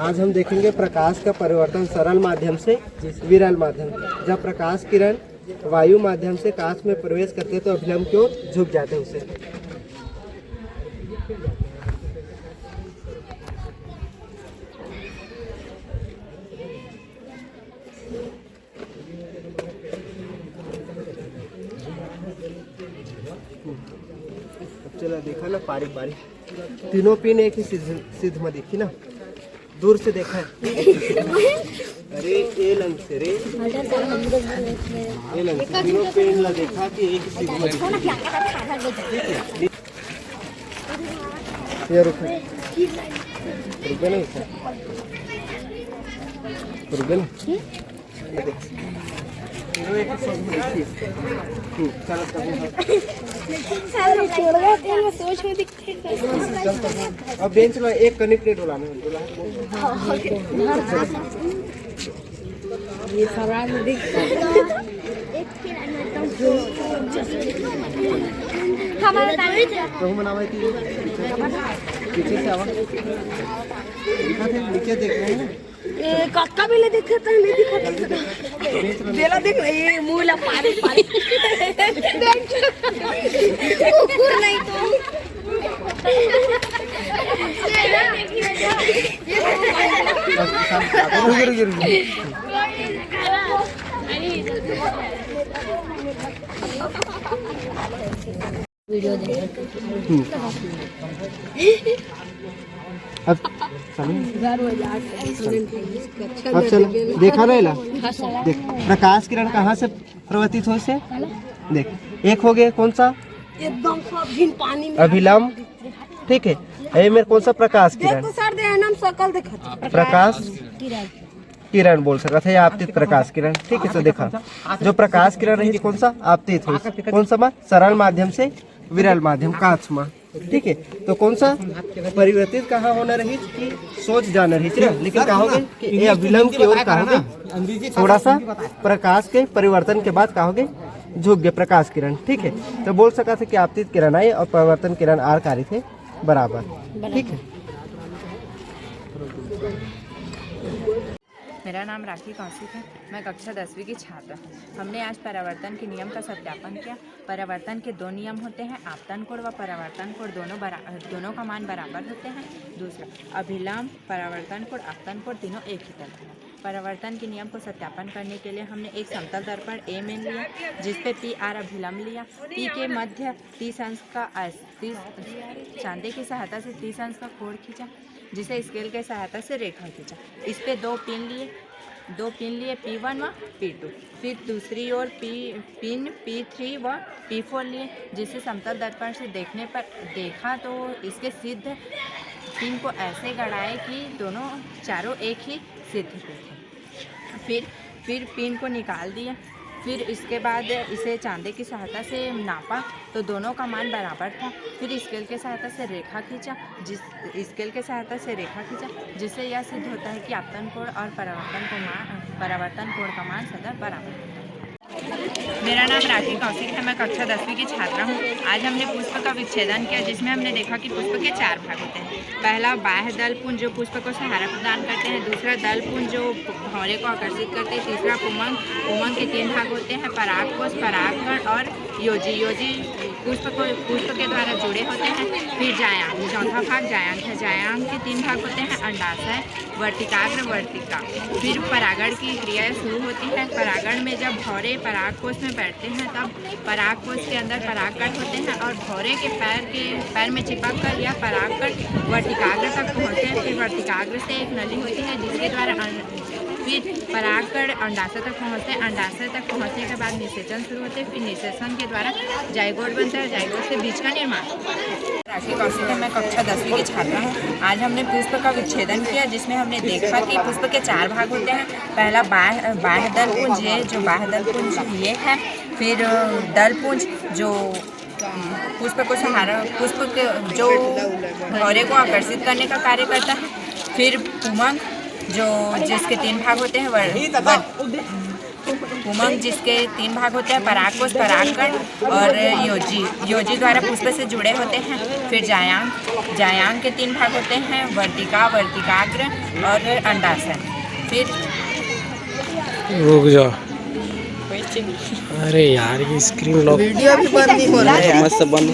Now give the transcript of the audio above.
आज हम देखेंगे प्रकाश का परिवर्तन सरल माध्यम से विरल माध्यम। जब प्रकाश किरण वायु माध्यम से कांच में प्रवेश करते हैं तो अभिलंब की ओर झुक जाते हैं उसे। चला देखा ना बारीक बारीक तीनों पिन एक ही सिद्ध में देखी ना, दूर से देखा है। अरे ये लंग से रे ये लंग से तीनों पिन ला देखा कि एक ही सिद्ध में ये रुक नहीं अब बेंच ला एक कनेक्टेड वाला में ये सवाल दिखता पीछे से आवाज नीचे देख रहे हैं कक्का भी ले दिखता नहीं दिखता बेला देख ये मुंह ला पारी पारी कुकुर नहीं तो वीडियो देख अब चल देखा नहीं ला देख प्रकाश किरण कहाँ से प्रवर्तित हो से देख एक हो गया कौन सा एकदम पानी में अभिलंब, ठीक है। ये मेरे कौन सा प्रकाश किरण सर दे नाम सकल देखा प्रकाश किरण बोल सकता था या आपतित प्रकाश किरण, ठीक है। तो देखा जो प्रकाश किरण रहेगी कौन सा आपतित हो कौन सा सरल माध्यम से विरल माध्यम कांच में, ठीक है। तो कौन सा परिवर्तित कहाँ होना रही कि सोच जाना रही, लेकिन कहोगे कि ये अभिलंब की ओर कहोगे थोड़ा सा प्रकाश के परिवर्तन के बाद कहोगे झुक गए प्रकाश किरण, ठीक है। तो बोल सका था कि आपतित किरण आई और परिवर्तन किरण आर कार्य थे बराबर, ठीक है। मेरा नाम राखी कौशिक है, मैं कक्षा 10वीं की छात्र हूँ। हमने आज परावर्तन के नियम का सत्यापन किया। परावर्तन के दो नियम होते हैं, आपतन कोण व परावर्तन कोण दोनों का मान बराबर होते हैं। दूसरा अभिलंब, परावर्तन कोण, आपतन कोण तीनों एक ही तरह है। परावर्तन के नियम को सत्यापन करने के लिए हमने एक समतल दर्पण ए में लिया जिसपे पी आर अभिलंब लिया। पी के मध्य 30 अंश का चांदे की सहायता से 30 अंश का कोण खींचा जिसे स्केल के सहायता से रेखा खींचा। इस पे दो पिन लिए P1 व P2। फिर दूसरी ओर पिन P3 व P4 लिए जिसे समतल दर्पण से देखा तो इसके सिद्ध पिन को ऐसे गड़ाए कि दोनों चारों एक ही सिद्ध थे। फिर पिन को निकाल दिया। फिर इसके बाद इसे चांदे की सहायता से नापा तो दोनों का मान बराबर था। फिर स्केल के सहायता से रेखा खींचा जिससे यह सिद्ध होता है कि आपतन कोण और परावर्तन कोण का मान सदा बराबर होता है। मेरा नाम राखी कौशिक है, मैं कक्षा 10वीं की छात्रा हूँ। आज हमने पुष्प का विच्छेदन किया जिसमें हमने देखा कि पुष्प के 4 भाग होते हैं। पहला बाह्य दल पुंज जो पुष्प को सहारा प्रदान करते हैं, दूसरा दल पुंज जो भौरे को आकर्षित करते हैं, तीसरा पुमंग के 3 भाग होते हैं, परागकोश, परागकण और योजी पुष्प के द्वारा जुड़े होते हैं। फिर जायांग, चौथा भाग जायांग है। जायांग के 3 भाग होते हैं, अंडाशय, वर्तिकाग्र, वर्तिका। फिर परागण की क्रिया शुरू होती है। परागण में जब भौरे परागकोश में बैठते हैं तब परागकोश के अंदर परागकण होते हैं और भौरे के पैर में चिपक कर यह परागकण वर्तिकाग्र तक पहुँचते हैं। फिर वर्तिकाग्र से एक नली होती है जिसके द्वारा फिर परागकण अंडाशय तक पहुँचते हैं। अंडाशय तक पहुँचने के बाद निषेचन शुरू होते हैं। फिर निषेचन के द्वारा जाइगोट बनता है। जाइगोट से बीज का निर्माण। राखी कौशिक है, मैं कक्षा 10वीं की छात्रा हूँ। आज हमने पुष्प का विच्छेदन किया जिसमें हमने देखा कि पुष्प के 4 भाग होते हैं। पहला बाह्य दल पुंज है जो बाह्य दल पुंज ये है। फिर दल पुंज जो पुष्प के जो भौरे को आकर्षित करने का कार्य करता है। फिर पुमंग जो जिसके 3 भाग होते हैं, उमंग जिसके 3 भाग होते हैं, परागकोश, परागकण और योजी। योजी द्वारा पुष्प से जुड़े होते हैं। फिर जायांग, जायांग के 3 भाग होते हैं, वर्तिका, वर्तिकाग्र और अंडासन। फिर रुक जा, अरे यार ये स्क्रीन लॉक वीडियो भी बंद नहीं हो रहा है। मस्त बंद